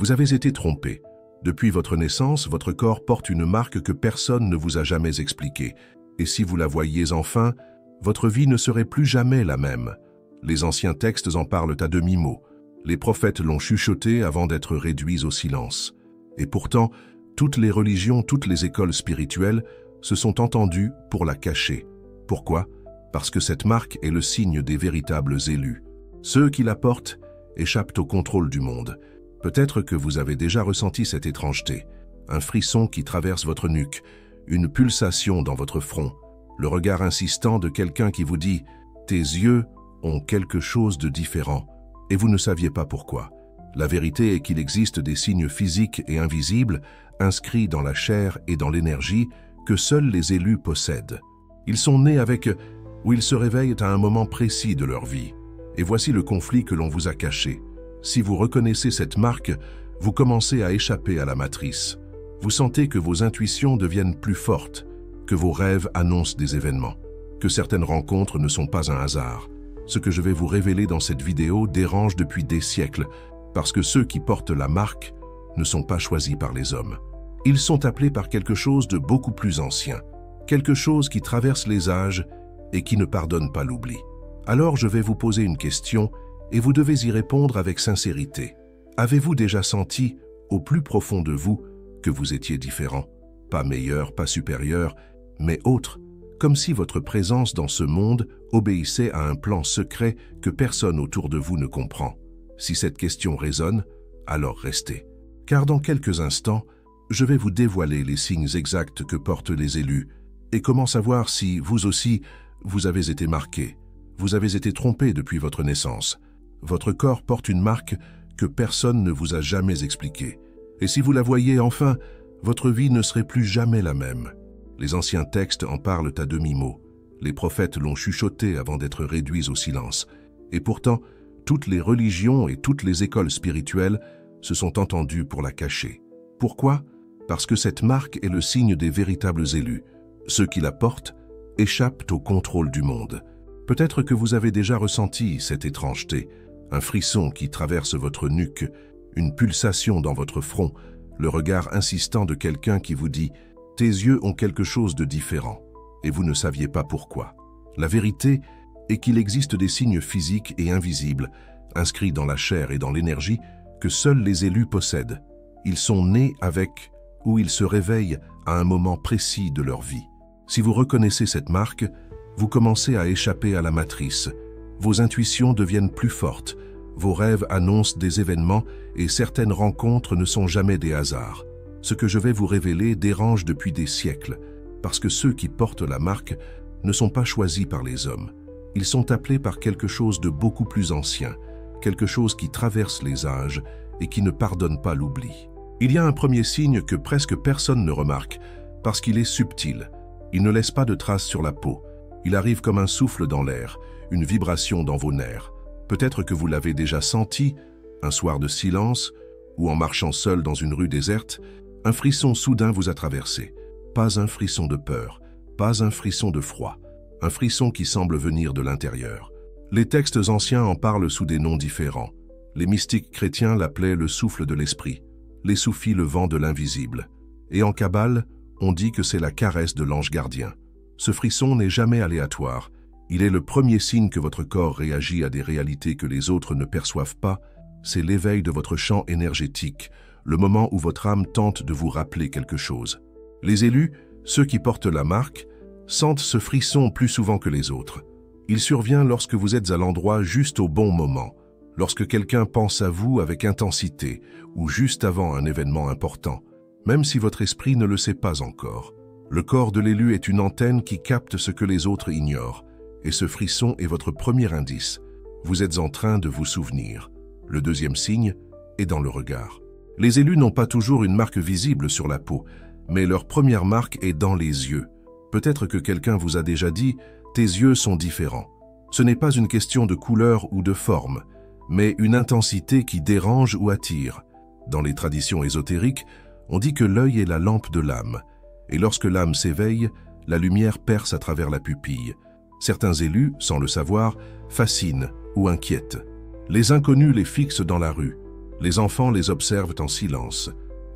Vous avez été trompé. Depuis votre naissance, votre corps porte une marque que personne ne vous a jamais expliquée. Et si vous la voyiez enfin, votre vie ne serait plus jamais la même. Les anciens textes en parlent à demi-mot. Les prophètes l'ont chuchoté avant d'être réduits au silence. Et pourtant, toutes les religions, toutes les écoles spirituelles se sont entendues pour la cacher. Pourquoi? Parce que cette marque est le signe des véritables élus. Ceux qui la portent échappent au contrôle du monde. Peut-être que vous avez déjà ressenti cette étrangeté, un frisson qui traverse votre nuque, une pulsation dans votre front, le regard insistant de quelqu'un qui vous dit « tes yeux ont quelque chose de différent » et vous ne saviez pas pourquoi. La vérité est qu'il existe des signes physiques et invisibles, inscrits dans la chair et dans l'énergie, que seuls les élus possèdent. Ils sont nés avec, ou ils se réveillent à un moment précis de leur vie. Et voici le conflit que l'on vous a caché. Si vous reconnaissez cette marque, vous commencez à échapper à la matrice. Vous sentez que vos intuitions deviennent plus fortes, que vos rêves annoncent des événements, que certaines rencontres ne sont pas un hasard. Ce que je vais vous révéler dans cette vidéo dérange depuis des siècles, parce que ceux qui portent la marque ne sont pas choisis par les hommes. Ils sont appelés par quelque chose de beaucoup plus ancien, quelque chose qui traverse les âges et qui ne pardonne pas l'oubli. Alors je vais vous poser une question et vous devez y répondre avec sincérité. Avez-vous déjà senti, au plus profond de vous, que vous étiez différent? Pas meilleur, pas supérieur, mais autre, comme si votre présence dans ce monde obéissait à un plan secret que personne autour de vous ne comprend. Si cette question résonne, alors restez. Car dans quelques instants, je vais vous dévoiler les signes exacts que portent les élus et comment savoir si, vous aussi, vous avez été marqué. Vous avez été trompé depuis votre naissance. Votre corps porte une marque que personne ne vous a jamais expliquée. Et si vous la voyez enfin, votre vie ne serait plus jamais la même. Les anciens textes en parlent à demi-mot. Les prophètes l'ont chuchoté avant d'être réduits au silence. Et pourtant, toutes les religions et toutes les écoles spirituelles se sont entendues pour la cacher. Pourquoi? Parce que cette marque est le signe des véritables élus. Ceux qui la portent échappent au contrôle du monde. Peut-être que vous avez déjà ressenti cette étrangeté, un frisson qui traverse votre nuque, une pulsation dans votre front, le regard insistant de quelqu'un qui vous dit « tes yeux ont quelque chose de différent » et vous ne saviez pas pourquoi. La vérité est qu'il existe des signes physiques et invisibles, inscrits dans la chair et dans l'énergie, que seuls les élus possèdent. Ils sont nés avec, ou ils se réveillent à un moment précis de leur vie. Si vous reconnaissez cette marque, vous commencez à échapper à la matrice. Vos intuitions deviennent plus fortes, vos rêves annoncent des événements et certaines rencontres ne sont jamais des hasards. Ce que je vais vous révéler dérange depuis des siècles, parce que ceux qui portent la marque ne sont pas choisis par les hommes. Ils sont appelés par quelque chose de beaucoup plus ancien, quelque chose qui traverse les âges et qui ne pardonne pas l'oubli. Il y a un premier signe que presque personne ne remarque, parce qu'il est subtil. Il ne laisse pas de traces sur la peau. Il arrive comme un souffle dans l'air, une vibration dans vos nerfs. Peut-être que vous l'avez déjà senti, un soir de silence, ou en marchant seul dans une rue déserte, un frisson soudain vous a traversé. Pas un frisson de peur, pas un frisson de froid, un frisson qui semble venir de l'intérieur. Les textes anciens en parlent sous des noms différents. Les mystiques chrétiens l'appelaient le souffle de l'esprit, les soufis le vent de l'invisible. Et en Kabbale, on dit que c'est la caresse de l'ange gardien. Ce frisson n'est jamais aléatoire. Il est le premier signe que votre corps réagit à des réalités que les autres ne perçoivent pas. C'est l'éveil de votre champ énergétique, le moment où votre âme tente de vous rappeler quelque chose. Les élus, ceux qui portent la marque, sentent ce frisson plus souvent que les autres. Il survient lorsque vous êtes à l'endroit juste au bon moment, lorsque quelqu'un pense à vous avec intensité ou juste avant un événement important, même si votre esprit ne le sait pas encore. Le corps de l'élu est une antenne qui capte ce que les autres ignorent, et ce frisson est votre premier indice. Vous êtes en train de vous souvenir. Le deuxième signe est dans le regard. Les élus n'ont pas toujours une marque visible sur la peau, mais leur première marque est dans les yeux. Peut-être que quelqu'un vous a déjà dit « tes yeux sont différents ». Ce n'est pas une question de couleur ou de forme, mais une intensité qui dérange ou attire. Dans les traditions ésotériques, on dit que l'œil est la lampe de l'âme, et lorsque l'âme s'éveille, la lumière perce à travers la pupille. Certains élus, sans le savoir, fascinent ou inquiètent. Les inconnus les fixent dans la rue. Les enfants les observent en silence.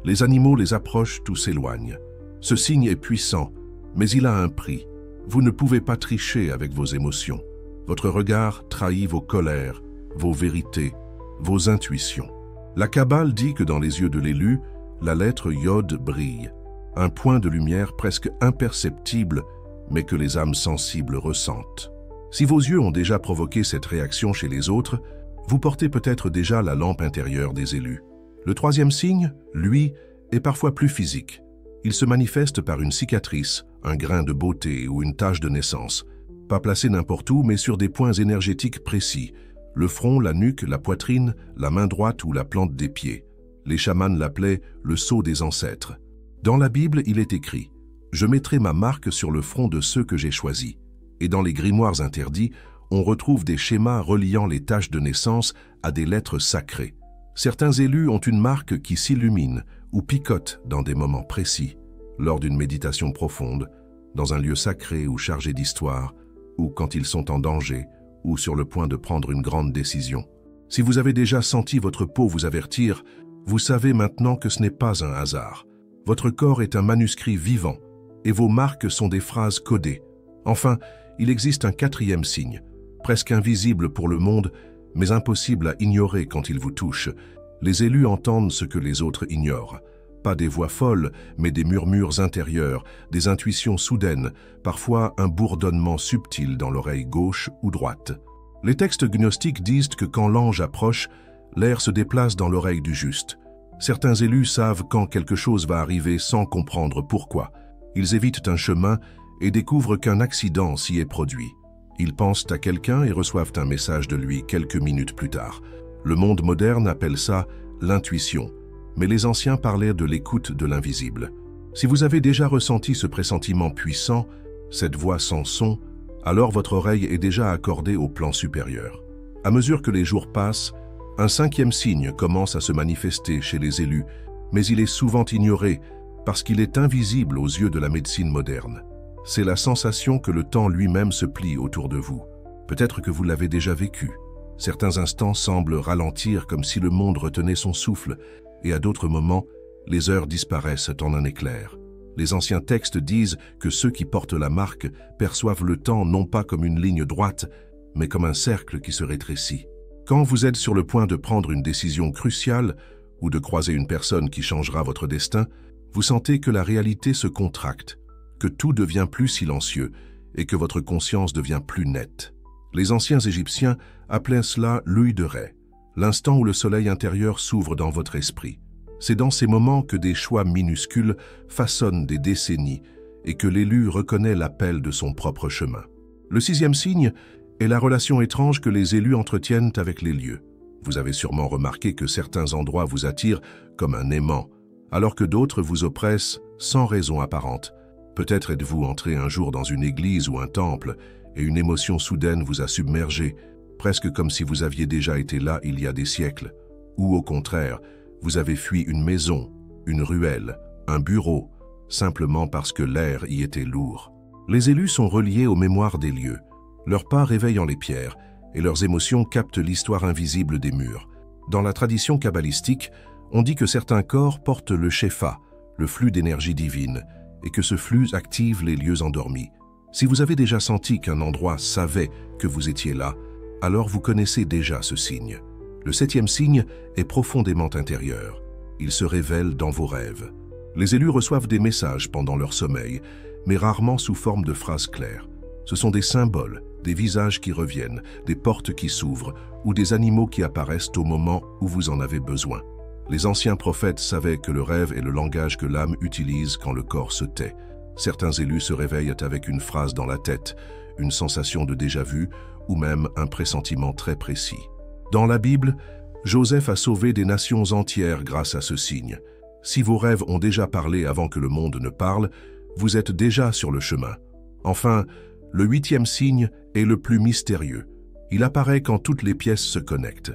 Les animaux les approchent ou s'éloignent. Ce signe est puissant, mais il a un prix. Vous ne pouvez pas tricher avec vos émotions. Votre regard trahit vos colères, vos vérités, vos intuitions. La Kabbale dit que dans les yeux de l'élu, la lettre Yod brille, un point de lumière presque imperceptible, mais que les âmes sensibles ressentent. Si vos yeux ont déjà provoqué cette réaction chez les autres, vous portez peut-être déjà la lampe intérieure des élus. Le troisième signe, lui, est parfois plus physique. Il se manifeste par une cicatrice, un grain de beauté ou une tache de naissance, pas placé n'importe où, mais sur des points énergétiques précis, le front, la nuque, la poitrine, la main droite ou la plante des pieds. Les chamans l'appelaient le sceau des ancêtres. Dans la Bible, il est écrit « Je mettrai ma marque sur le front de ceux que j'ai choisis ». Et dans les grimoires interdits, on retrouve des schémas reliant les taches de naissance à des lettres sacrées. Certains élus ont une marque qui s'illumine ou picote dans des moments précis, lors d'une méditation profonde, dans un lieu sacré ou chargé d'histoire, ou quand ils sont en danger, ou sur le point de prendre une grande décision. Si vous avez déjà senti votre peau vous avertir, vous savez maintenant que ce n'est pas un hasard. Votre corps est un manuscrit vivant, et vos marques sont des phrases codées. Enfin, il existe un quatrième signe, presque invisible pour le monde, mais impossible à ignorer quand il vous touche. Les élus entendent ce que les autres ignorent. Pas des voix folles, mais des murmures intérieurs, des intuitions soudaines, parfois un bourdonnement subtil dans l'oreille gauche ou droite. Les textes gnostiques disent que quand l'ange approche, l'air se déplace dans l'oreille du juste. Certains élus savent quand quelque chose va arriver sans comprendre pourquoi. Ils évitent un chemin et découvrent qu'un accident s'y est produit. Ils pensent à quelqu'un et reçoivent un message de lui quelques minutes plus tard. Le monde moderne appelle ça l'intuition, mais les anciens parlaient de l'écoute de l'invisible. Si vous avez déjà ressenti ce pressentiment puissant, cette voix sans son, alors votre oreille est déjà accordée au plan supérieur. À mesure que les jours passent, un cinquième signe commence à se manifester chez les élus, mais il est souvent ignoré parce qu'il est invisible aux yeux de la médecine moderne. C'est la sensation que le temps lui-même se plie autour de vous. Peut-être que vous l'avez déjà vécu. Certains instants semblent ralentir comme si le monde retenait son souffle, et à d'autres moments, les heures disparaissent en un éclair. Les anciens textes disent que ceux qui portent la marque perçoivent le temps non pas comme une ligne droite, mais comme un cercle qui se rétrécit. Quand vous êtes sur le point de prendre une décision cruciale ou de croiser une personne qui changera votre destin, vous sentez que la réalité se contracte, que tout devient plus silencieux et que votre conscience devient plus nette. Les anciens Égyptiens appelaient cela l'œil de Ré, l'instant où le soleil intérieur s'ouvre dans votre esprit. C'est dans ces moments que des choix minuscules façonnent des décennies et que l'élu reconnaît l'appel de son propre chemin. Le sixième signe est la relation étrange que les élus entretiennent avec les lieux. Vous avez sûrement remarqué que certains endroits vous attirent comme un aimant, alors que d'autres vous oppressent sans raison apparente. Peut-être êtes-vous entré un jour dans une église ou un temple et une émotion soudaine vous a submergé, presque comme si vous aviez déjà été là il y a des siècles. Ou au contraire, vous avez fui une maison, une ruelle, un bureau, simplement parce que l'air y était lourd. Les élus sont reliés aux mémoires des lieux. Leurs pas réveillent les pierres et leurs émotions captent l'histoire invisible des murs. Dans la tradition kabbalistique, on dit que certains corps portent le shefa, le flux d'énergie divine, et que ce flux active les lieux endormis. Si vous avez déjà senti qu'un endroit savait que vous étiez là, alors vous connaissez déjà ce signe. Le septième signe est profondément intérieur. Il se révèle dans vos rêves. Les élus reçoivent des messages pendant leur sommeil, mais rarement sous forme de phrases claires. Ce sont des symboles, des visages qui reviennent, des portes qui s'ouvrent ou des animaux qui apparaissent au moment où vous en avez besoin. Les anciens prophètes savaient que le rêve est le langage que l'âme utilise quand le corps se tait. Certains élus se réveillent avec une phrase dans la tête, une sensation de déjà-vu ou même un pressentiment très précis. Dans la Bible, Joseph a sauvé des nations entières grâce à ce signe. Si vos rêves ont déjà parlé avant que le monde ne parle, vous êtes déjà sur le chemin. Enfin, le huitième signe est le plus mystérieux. Il apparaît quand toutes les pièces se connectent.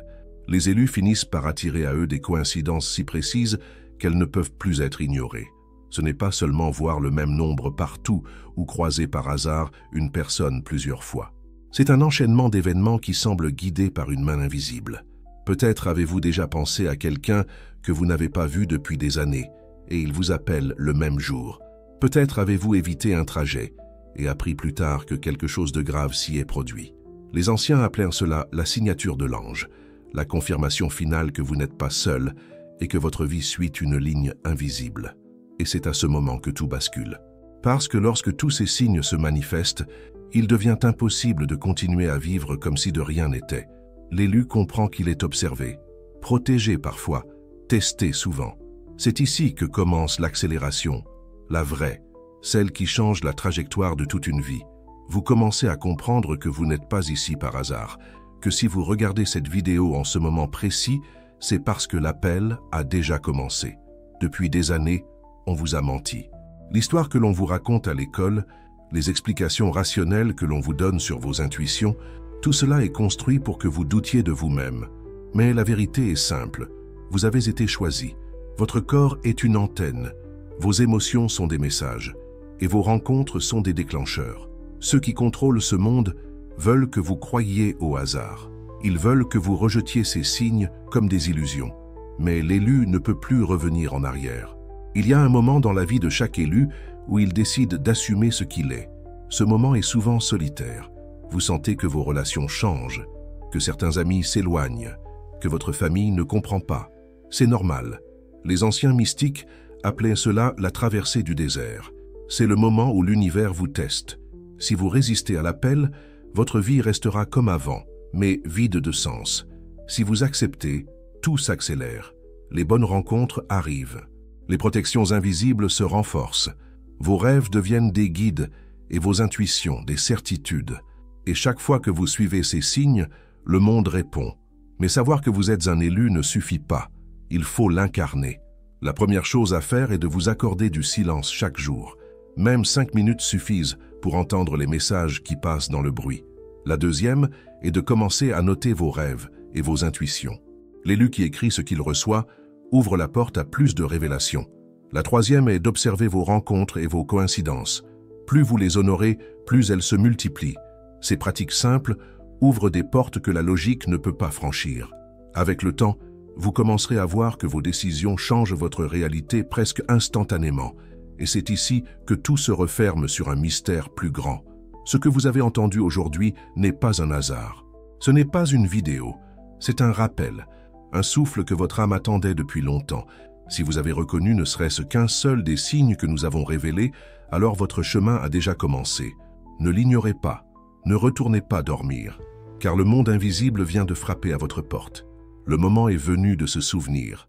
Les élus finissent par attirer à eux des coïncidences si précises qu'elles ne peuvent plus être ignorées. Ce n'est pas seulement voir le même nombre partout ou croiser par hasard une personne plusieurs fois. C'est un enchaînement d'événements qui semble guidé par une main invisible. Peut-être avez-vous déjà pensé à quelqu'un que vous n'avez pas vu depuis des années, et il vous appelle le même jour. Peut-être avez-vous évité un trajet, et appris plus tard que quelque chose de grave s'y est produit. Les anciens appelèrent cela la signature de l'ange, la confirmation finale que vous n'êtes pas seul et que votre vie suit une ligne invisible. Et c'est à ce moment que tout bascule. Parce que lorsque tous ces signes se manifestent, il devient impossible de continuer à vivre comme si de rien n'était. L'élu comprend qu'il est observé, protégé parfois, testé souvent. C'est ici que commence l'accélération, la vraie, celle qui change la trajectoire de toute une vie. Vous commencez à comprendre que vous n'êtes pas ici par hasard, que si vous regardez cette vidéo en ce moment précis, c'est parce que l'appel a déjà commencé. Depuis des années, on vous a menti. L'histoire que l'on vous raconte à l'école, les explications rationnelles que l'on vous donne sur vos intuitions, tout cela est construit pour que vous doutiez de vous-même. Mais la vérité est simple. Vous avez été choisi. Votre corps est une antenne. Vos émotions sont des messages. Et vos rencontres sont des déclencheurs. Ceux qui contrôlent ce monde veulent que vous croyiez au hasard. Ils veulent que vous rejetiez ces signes comme des illusions. Mais l'élu ne peut plus revenir en arrière. Il y a un moment dans la vie de chaque élu où il décide d'assumer ce qu'il est. Ce moment est souvent solitaire. Vous sentez que vos relations changent, que certains amis s'éloignent, que votre famille ne comprend pas. C'est normal. Les anciens mystiques appelaient cela la traversée du désert. C'est le moment où l'univers vous teste. Si vous résistez à l'appel, votre vie restera comme avant, mais vide de sens. Si vous acceptez, tout s'accélère. Les bonnes rencontres arrivent. Les protections invisibles se renforcent. Vos rêves deviennent des guides et vos intuitions des certitudes. Et chaque fois que vous suivez ces signes, le monde répond. Mais savoir que vous êtes un élu ne suffit pas. Il faut l'incarner. La première chose à faire est de vous accorder du silence chaque jour. Même 5 minutes suffisent pour entendre les messages qui passent dans le bruit. La deuxième est de commencer à noter vos rêves et vos intuitions. L'élu qui écrit ce qu'il reçoit ouvre la porte à plus de révélations. La troisième est d'observer vos rencontres et vos coïncidences. Plus vous les honorez, plus elles se multiplient. Ces pratiques simples ouvrent des portes que la logique ne peut pas franchir. Avec le temps, vous commencerez à voir que vos décisions changent votre réalité presque instantanément. Et c'est ici que tout se referme sur un mystère plus grand. Ce que vous avez entendu aujourd'hui n'est pas un hasard. Ce n'est pas une vidéo, c'est un rappel, un souffle que votre âme attendait depuis longtemps. Si vous avez reconnu ne serait-ce qu'un seul des signes que nous avons révélés, alors votre chemin a déjà commencé. Ne l'ignorez pas, ne retournez pas dormir, car le monde invisible vient de frapper à votre porte. Le moment est venu de se souvenir.